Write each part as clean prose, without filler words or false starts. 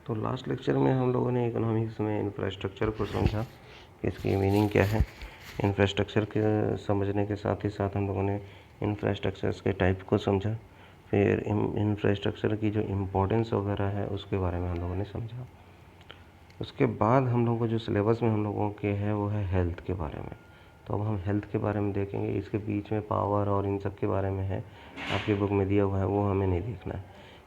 तो last lecture में हम लोगों ने इकोनॉमिक्स में इंफ्रास्ट्रक्चर को समझा कि इसकी मीनिंग क्या है। इंफ्रास्ट्रक्चर के समझने के साथ ही साथ हम लोगों ने इंफ्रास्ट्रक्चर्स के टाइप को समझा। फिर इंफ्रास्ट्रक्चर की जो इम्पोर्टेंस वगैरह है उसके बारे में हम लोगों ने समझा। उसके बाद हम लोगों को जो सिलेबस में हम लोगों के है वो है हेल्थ के बारे में। तो अब हम हेल्थ के बारे में देखेंगे। इसके बीच में पावर और इन सब के बारे में है, आपकी बुक में दिया हुआ है, वो हमें नहीं देखना है,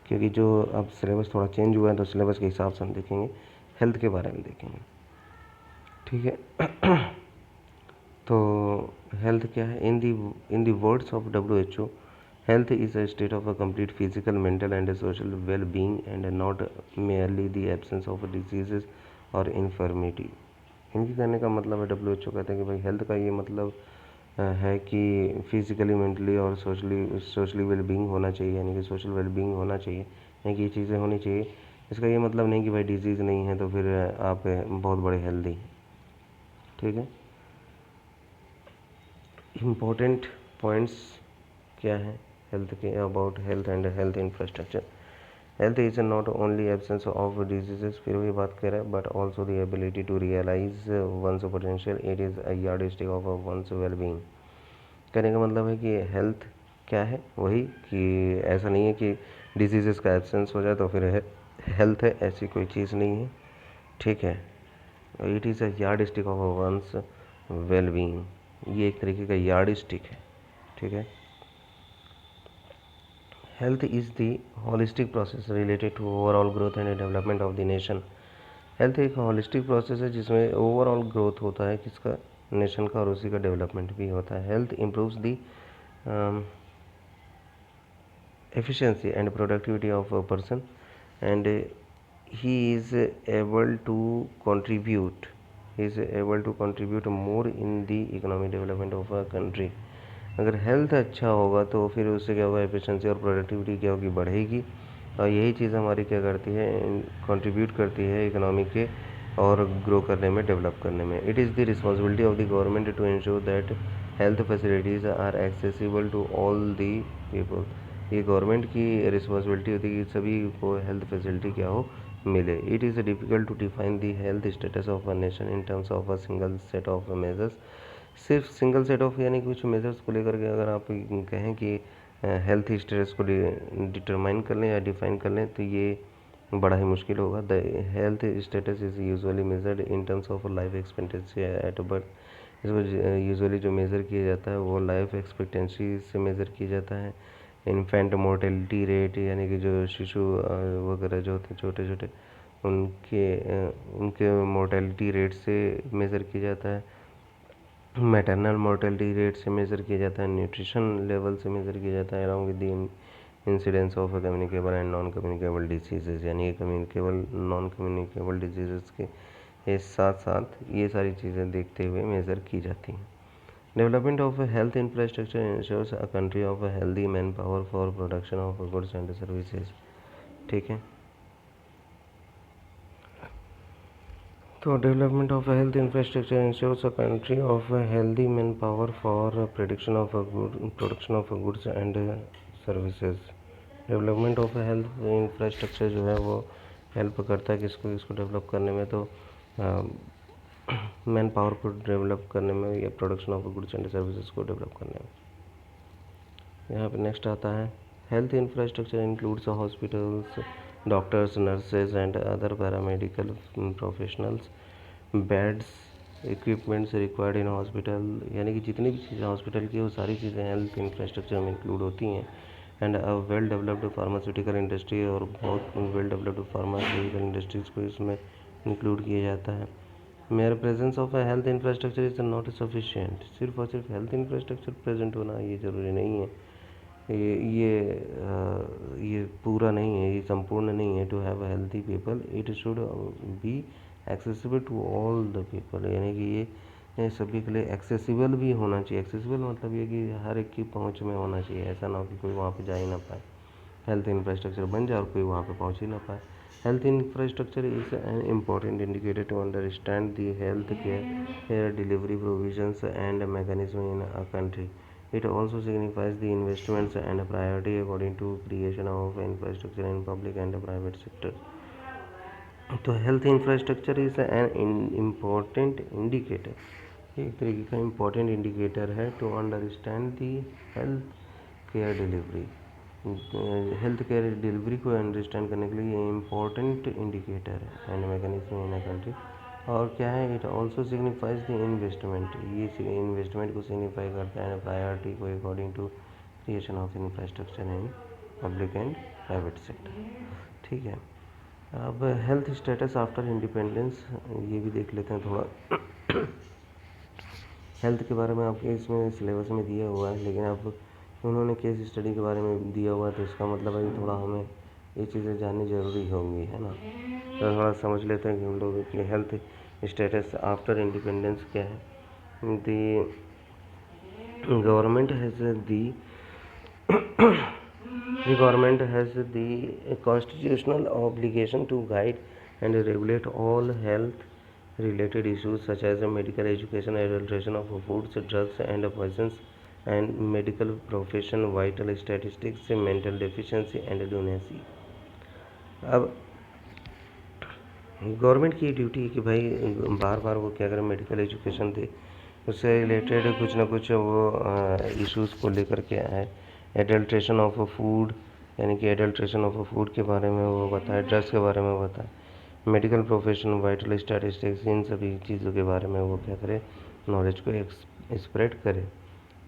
क्योंकि जो अब सिलेबस थोड़ा चेंज हुआ है तो सिलेबस के हिसाब से हम देखेंगे, हेल्थ के बारे में देखेंगे। ठीक है। तो हेल्थ क्या है? In the words of WHO, health is a state of a complete physical, mental and social well-being and not merely the absence of diseases or infirmity। इनकी कहने का मतलब है, WHO कहते हैं कि भाई हेल्थ का ये मतलब है कि फिजिकली, मेंटली और सोशली वेलबींग होना चाहिए, यानी कि सोशल वेलबींग होना चाहिए, यानी कि ये चीज़ें होनी चाहिए। इसका ये मतलब नहीं कि भाई डिजीज़ नहीं है तो फिर आप बहुत बड़े हेल्दी हैं। ठीक है। इम्पोर्टेंट पॉइंट्स क्या है हेल्थ के, about health and health infrastructure. Health is not only absence of diseases, फिर वही बात कर रहा है, but also the ability to realise one's potential. It is a yardstick of one's wellbeing. कहने का मतलब है कि हेल्थ क्या है, वही कि ऐसा नहीं है कि डिजीज़ का एब्सेंस हो जाए तो फिर हेल्थ है, ऐसी कोई चीज़ नहीं है। ठीक है। It is a yardstick of one's wellbeing, ये एक तरीके का यार्ड स्टिक है। ठीक है। Health is the holistic process related to overall growth and development of the nation. Health एक होलिस्टिक प्रोसेस है जिसमें ओवरऑल ग्रोथ होता है किसका, नेशन का, और उसी का डेवलपमेंट भी होता है। Health improves the efficiency and productivity of a person, and he is able to contribute more in the economic development of a country। अगर हेल्थ अच्छा होगा तो फिर उससे क्या होगा, एफिशिएंसी और प्रोडक्टिविटी क्या होगी, बढ़ेगी। और यही चीज़ हमारी क्या करती है, कंट्रीब्यूट करती है इकोनॉमी के और ग्रो करने में, डेवलप करने में। It is the responsibility of the government to ensure that health facilities are accessible to all the people. ये गवर्नमेंट की रिस्पॉन्सिबिलिटी होती है कि सभी को हेल्थ फैसिलिटी क्या हो, मिले। It is difficult to define the health status of a nation in terms of a single set of measures. सिर्फ सिंगल सेट ऑफ यानी कुछ मेजर्स को लेकर के अगर आप कहें कि हेल्थ स्टेटस को डिटरमाइन कर लें या डिफाइन कर लें तो ये बड़ा ही मुश्किल होगा। The health status is usually measured in terms of life expectancy at birth. इसको यूजुअली जो मेज़र किया जाता है वो लाइफ एक्सपेक्टेंसी से मेज़र किया जाता है। इन्फेंट मोर्टेलिटी रेट, यानी कि जो शिशु वगैरह जो होते हैं छोटे छोटे, उनके मोर्टेलिटी रेट से मेज़र किया जाता है। मैटरनल मोर्टेलिटी रेट से मेज़र किया जाता है। न्यूट्रिशन लेवल से मेज़र किया जाता है, along with the incidence of communicable and non communicable disease, यानी कम्युनिकेबल नॉन कम्युनिकेबल डिजीज़ के साथ साथ ये सारी चीज़ें देखते हुए मेज़र की जाती हैं। Development of health infrastructure ensures a country of a healthy manpower for production of goods and services. ठीक है। तो development of health infrastructure ensures a country of healthy manpower for production of goods and services. Development of health infrastructure जो है वो help करता है किसको, इसको डेवलप करने में, तो मैन पावर को डेवलप करने में या production of goods and services को डेवलप करने में। यहाँ पे नेक्स्ट आता है, health infrastructure includes hospitals, doctors, nurses and other paramedical professionals, beds, equipments required in hospital, यानी कि जितनी भी चीज़ें हॉस्पिटल की वो सारी चीज़ें हेल्थ इंफ्रास्ट्रक्चर में इंक्लूड होती हैं। And a well developed pharmaceutical industry, और बहुत वेल डेवलप्ड फार्मास्यूटिकल इंडस्ट्रीज़ को इसमें इंक्लूड किया जाता है। Mayor presence of health infrastructure is not sufficient. सिर्फ और सिर्फ हेल्थ इंफ्रास्ट्रक्चर प्रेजेंट होना ये ज़रूरी नहीं है, ये पूरा नहीं है, ये संपूर्ण नहीं है। To have a healthy people it should be accessible to all the people, यानी कि ये सभी के लिए एक्सेसिबल भी होना चाहिए। एक्सेसिबल मतलब ये कि हर एक की पहुंच में होना चाहिए, ऐसा ना हो कि कोई वहाँ पे जा ही ना पाए, हेल्थ इंफ्रास्ट्रक्चर बन जाए और कोई वहाँ पे पहुँच ही ना पाए। Health infrastructure is an important indicator to understand the health care delivery provisions and mechanism in a country. It also signifies the investments and priority according to creation of infrastructure in public and private sector। तो health infrastructure is an important indicator, एक तरीके का important indicator है to understand the health care delivery. Health care delivery को understand करने के लिए ये इम्पोर्टेंट इंडिकेटर है and mechanism in a country. और क्या है, it also signifies the investment, ये इन्वेस्टमेंट को सिग्निफाई करता है प्रायोरिटी को according to creation of infrastructure in public and private sector. ठीक है, अब हेल्थ स्टेटस आफ्टर इंडिपेंडेंस ये भी देख लेते हैं थोड़ा। हेल्थ के बारे में आपके इसमें सिलेबस में दिया हुआ है, लेकिन अब उन्होंने केस स्टडी के बारे में दिया हुआ है, तो इसका मतलब है कि थोड़ा हमें ये चीज़ें जाननी ज़रूरी होंगी, है ना। तो थोड़ा समझ लेते हैं कि हम लोग की हेल्थ स्टेटस आफ्टर इंडिपेंडेंस क्या है। The government has the The government has the constitutional obligation to guide and regulate all health-related issues such as medical education, adulteration of foods, drugs and poisons, and medical profession, vital statistics, mental deficiency and lunacy। अब government की duty है कि भाई बार बार वो क्या करें, medical education दे, उससे related कुछ ना कुछ वो इश्यूज़ को लेकर के आए। एडल्ट्रेशन ऑफ फूड, यानी कि एडल्ट्रेशन ऑफ फूड के बारे में वो बताए, ड्रग्स के बारे में बताए, मेडिकल प्रोफेशन, वाइटल स्टैटिस्टिक्स, इन सभी चीज़ों के बारे में वो क्या करे, नॉलेज को स्प्रेड करे।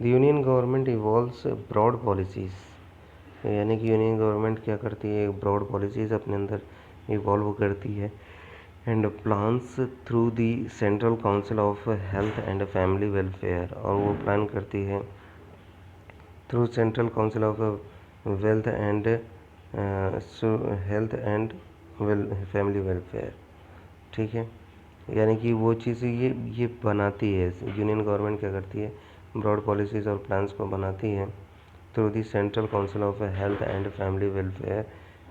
The union government evolves broad policies, यानी कि यूनियन गवर्नमेंट क्या करती है, ब्रॉड पॉलिसीज़ अपने अंदर इवॉल्व करती है and plans through the central council of health and family welfare, और वो प्लान करती है through central council of wealth and health and family welfare. ठीक है, यानी कि वो चीज़ ये बनाती है, यूनियन गवर्नमेंट क्या करती है, ब्रॉड पॉलिसीज़ और प्लान्स को बनाती है through the central council of health and family welfare,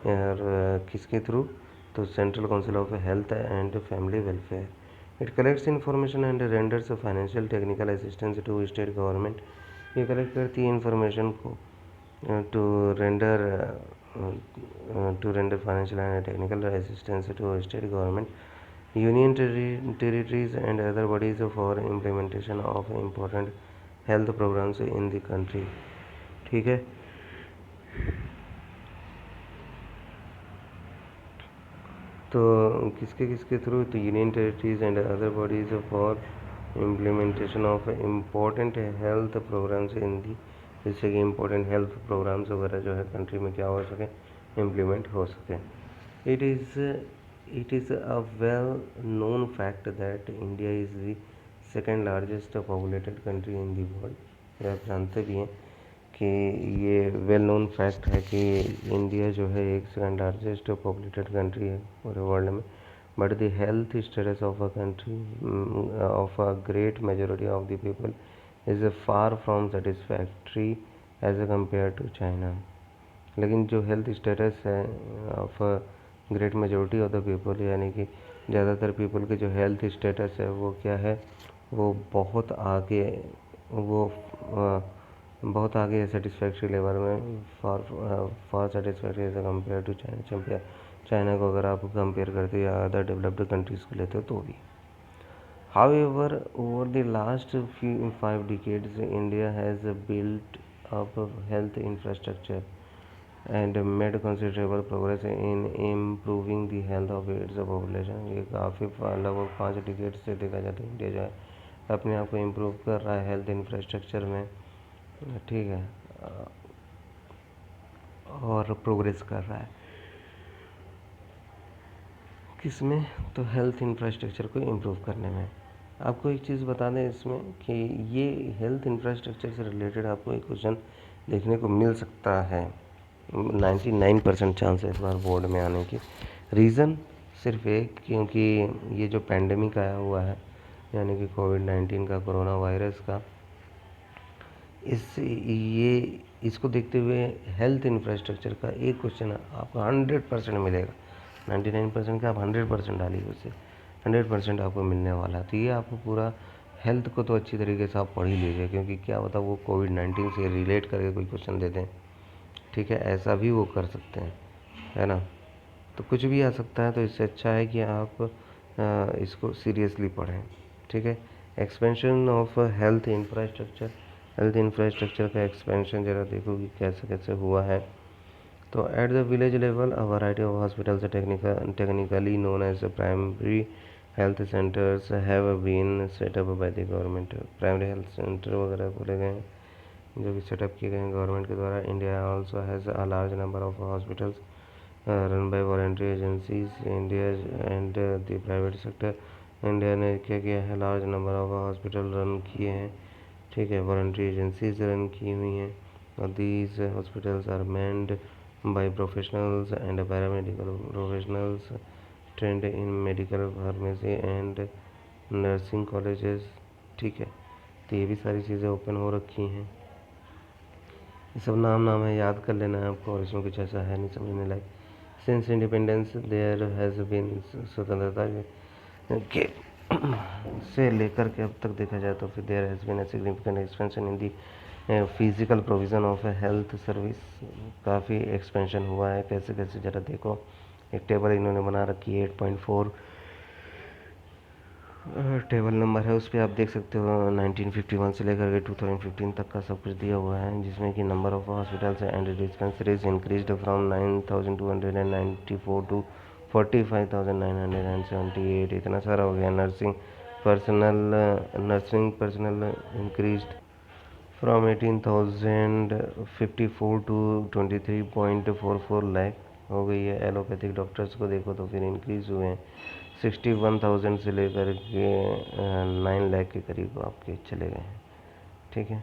और किसके थ्रू, तो central council of health and family welfare. It collects information and renders financial technical assistance to state government, ये collect करती है इंफॉर्मेशन को to render financial and technical assistance to state government, union territories and other bodies for implementation of important health programmes in the country. ठीक है, तो किसके through, तो union territories and other bodies for implementation of important health programmes in the, जिससे कि important health programmes वगैरह जो है कंट्री में क्या हो सके, इम्प्लीमेंट हो सके। It is a well known fact that India is the second largest populated country in the world. आप जानते भी हैं कि ये वेल नोन फैक्ट है कि इंडिया जो है एक सेकेंड लार्जेस्ट पॉपुलेटेड कंट्री है पूरे वर्ल्ड में, but the health status of a country of a great majority of the people is far from satisfactory as a compare to China. लेकिन जो हेल्थ स्टेटस है of a great majority of the people, यानी कि ज़्यादातर people के जो health status है वो क्या है, वो बहुत आगे, वो बहुत आगे है सेटिस्फैक्ट्री लेवल में, for satisfactory as compare to China. China को अगर आप कंपेयर करते हो या अदर डेवलप्ड कंट्रीज़ को लेते हो तो भी। However over the last 5 decades India has built up health infrastructure and made considerable progress in improving the health of its population. ये काफ़ी लगभग 5 डिकेड से देखा जाता है इंडिया जो है अपने आप को इम्प्रूव कर रहा है हेल्थ इंफ्रास्ट्रक्चर में, ठीक है, और प्रोग्रेस कर रहा है किसमें, तो हेल्थ इंफ्रास्ट्रक्चर को इम्प्रूव करने में। आपको एक चीज़ बता दें इसमें कि ये हेल्थ इंफ्रास्ट्रक्चर से रिलेटेड आपको एक क्वेश्चन देखने को मिल सकता है, 99% चांस है इस बार बोर्ड में आने की। रीज़न सिर्फ एक, क्योंकि ये जो पैंडेमिक आया हुआ है यानी कि कोविड-19 का, कोरोना वायरस का, इसको देखते हुए हेल्थ इंफ्रास्ट्रक्चर का एक क्वेश्चन आपको 100% मिलेगा। 99% का आप 100% डालिए, उससे 100% आपको मिलने वाला है। तो ये आपको पूरा हेल्थ को तो अच्छी तरीके से आप पढ़ ही लीजिए, क्योंकि क्या होता है वो कोविड-19 से रिलेट करके कोई क्वेश्चन देते हैं, ठीक है, ऐसा भी वो कर सकते हैं, है ना। तो कुछ भी आ सकता है, तो इससे अच्छा है कि आप इसको सीरियसली पढ़ें। ठीक है। Expansion of health infrastructure, health infrastructure का एक्सपेंशन ज़रा देखो कि कैसे कैसे हुआ है। तो at the village level a variety of hospitals technically known as primary health centres have been set up by the government. Primary health centre वगैरह खोले गए हैं जो कि सेटअप किए गए हैं गवर्नमेंट के द्वारा। India also has a large number of hospitals run by voluntary agencies India and the private sector. India ने क्या किया है, large number of hospital run किए हैं। ठीक है, वॉलंटरी एजेंसीज रन की हुई हैं और these hospitals are manned by professionals and paramedical professionals trained in medical pharmacy and nursing colleges. ठीक है, तो ये भी सारी चीज़ें ओपन हो रखी हैं। ये सब नाम है, याद कर लेना है आपको, और इसमें कुछ ऐसा है नहीं समझने लायक। Since independence there has been, स्वतंत्रता के से लेकर के अब तक देखा जाए तो फिर there has been a significant expansion in the physical provision of a health service. काफ़ी एक्सपेंशन हुआ है, कैसे कैसे ज़रा देखो। एक टेबल इन्होंने बना रखी है 8.4 टेबल नंबर है, उस पर आप देख सकते हो 1951 से लेकर के 2015 तक का सब कुछ दिया हुआ है, जिसमें कि number of hospitals and dispensaries increased from 9,294 to 45,978। इतना सारा हो गया। Nursing personnel increased from 18,054 to 23.44 lakh हो गई है। एलोपैथिक डॉक्टर्स को देखो तो फिर इंक्रीज़ हुए हैं 61,000 से लेकर के 9 लाख के करीब आपके चले गए हैं। ठीक है,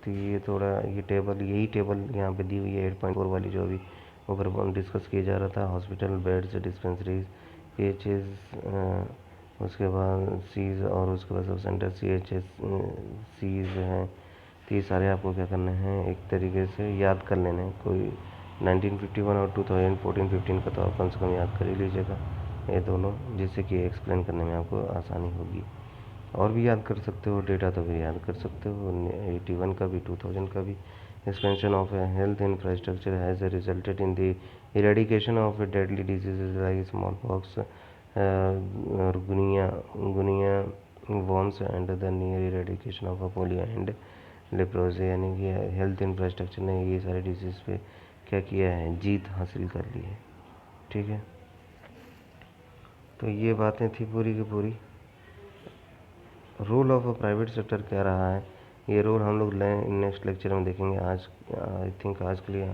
तो ये थोड़ा यही टेबल यहाँ पे दी हुई है 8.4 वाली, जो अभी ऊपर डिस्कस किया जा रहा था। हॉस्पिटल बेड्स, डिस्पेंसरीज, PHS, उसके बाद सीज, और उसके बाद सब सेंटर CHS सीज हैं। तो ये सारे आपको क्या करने हैं, एक तरीके से याद कर लेने हैं। कोई 1951 और 2014-15 का तो आप कम से कम याद कर ही लीजिएगा, ये दोनों, जिससे कि एक्सप्लेन करने में आपको आसानी होगी। और भी याद कर सकते हो डेटा, तो फिर याद कर सकते हो 81 का भी, 2000 का भी। Expansion of health infrastructure has resulted in the eradication of deadly diseases like smallpox, guinea worms and the near eradication of polio and leprosy. यानी कि हेल्थ इंफ्रास्ट्रक्चर ने ये सारे डिजीज़ पे क्या किया है, जीत हासिल कर ली है। ठीक है, तो ये बातें थी पूरी की पूरी। रोल ऑफ प्राइवेट सेक्टर क्या रहा है, ये रोल हम लोग नेक्स्ट लेक्चर में देखेंगे। आज आई थिंक आज के लिए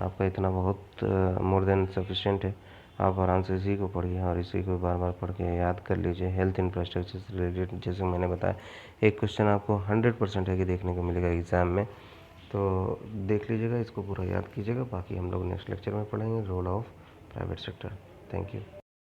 आपका इतना बहुत मोर देन सफिशिएंट है। आप आराम से इसी को पढ़िए और इसी को बार बार पढ़ के याद कर लीजिए। हेल्थ इंफ्रास्ट्रक्चर से रिलेटेड, जैसे मैंने बताया, एक क्वेश्चन आपको 100% है कि देखने को मिलेगा एग्ज़ाम में, तो देख लीजिएगा, इसको पूरा याद कीजिएगा। बाकी हम लोग नेक्स्ट लेक्चर में पढ़ेंगे role of private sector. Thank you.